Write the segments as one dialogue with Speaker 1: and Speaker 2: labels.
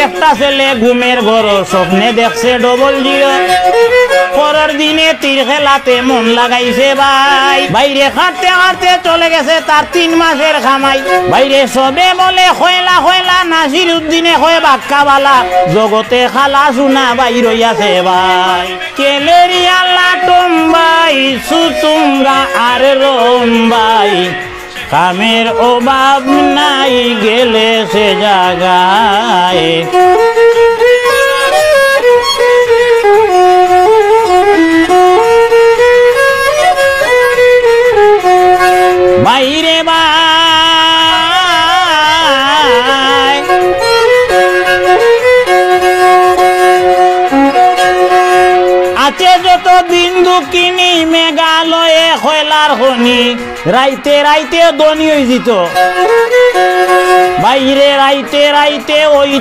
Speaker 1: একটা ছেলে ঘুমের ঘর স্বপ্নে দেখছে ডবল জিরো পরের দিনে তীর খেলাতে মন লাগাইছে ভাই বাইরে হাঁটতে হাঁটতে চলে গেছে তার 3 মাসের খামাই বাইরে সবে বলে খয়লা খয়লা নাসির উদ্দিনে হয় বাক্কাবালা জগতে খালা শুনা ভাই রইয়াছে ভাই কেলেরিয়া লাটম ভাই সুতুমরা আর রম ভাই কামের অভাব নাই গেলে সে জায়গায় বাইরে ভাই আছে যত বিন্দু কিনি মেঘালয়ে খয়লার খনি রাইতে রাইতে ধনী হয়ে যেত বাইরে রাইতে রাইতে ওই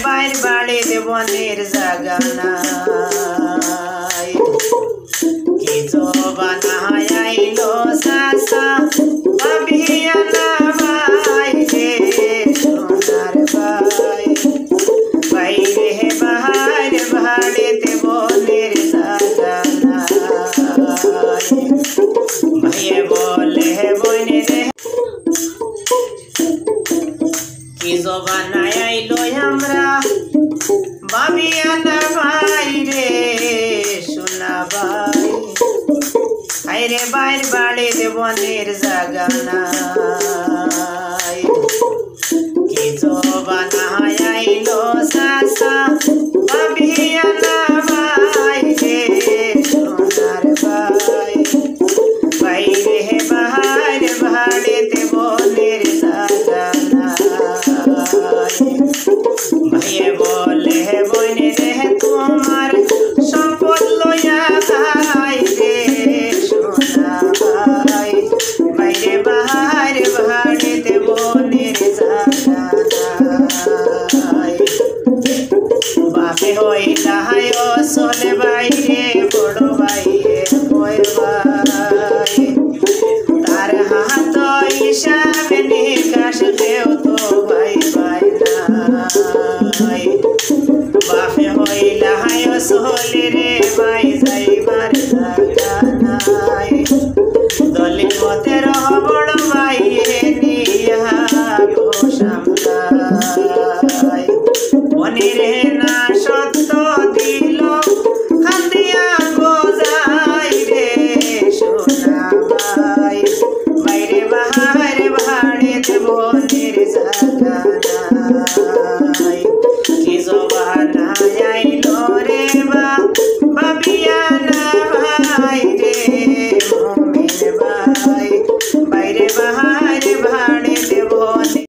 Speaker 2: বাইর বাড়ির বনের জাগা নাই কি জবানা আইলো সাসা ভাবিয়া না ভাই রে সোনার ভাই বাইরে বাহার বাড়িতে বনের জাগা নাই ভাইয়ে বলে বনে রে কি জবানা আইলো আমরা পাবিয়া না ভাই রে সোনা ভাই আইরে বাইর বাড়ির বনের জাগা নাই কি জবানা আইলো সাসা পাবিয়া না ভাই রে সোনার ভাই বাইরে বাহার ভাড়েতে বনের জাগা নাই ভাইয়ে বলে বনে রে তোমার সম্পদ লইয়া ভাই রে সোনা ভাই বাইরে বাহার ভাড়েতে বনের জাগা নাই বাপে হইলা চলে বাইরে বড় বাইরে বই ভাই তার হাত হিসাবে নিকাশ দেও তো ভাই ভাই নাই বাপে হইলা চলে রে ভাই যাইবার জাগা নাই দলে মতের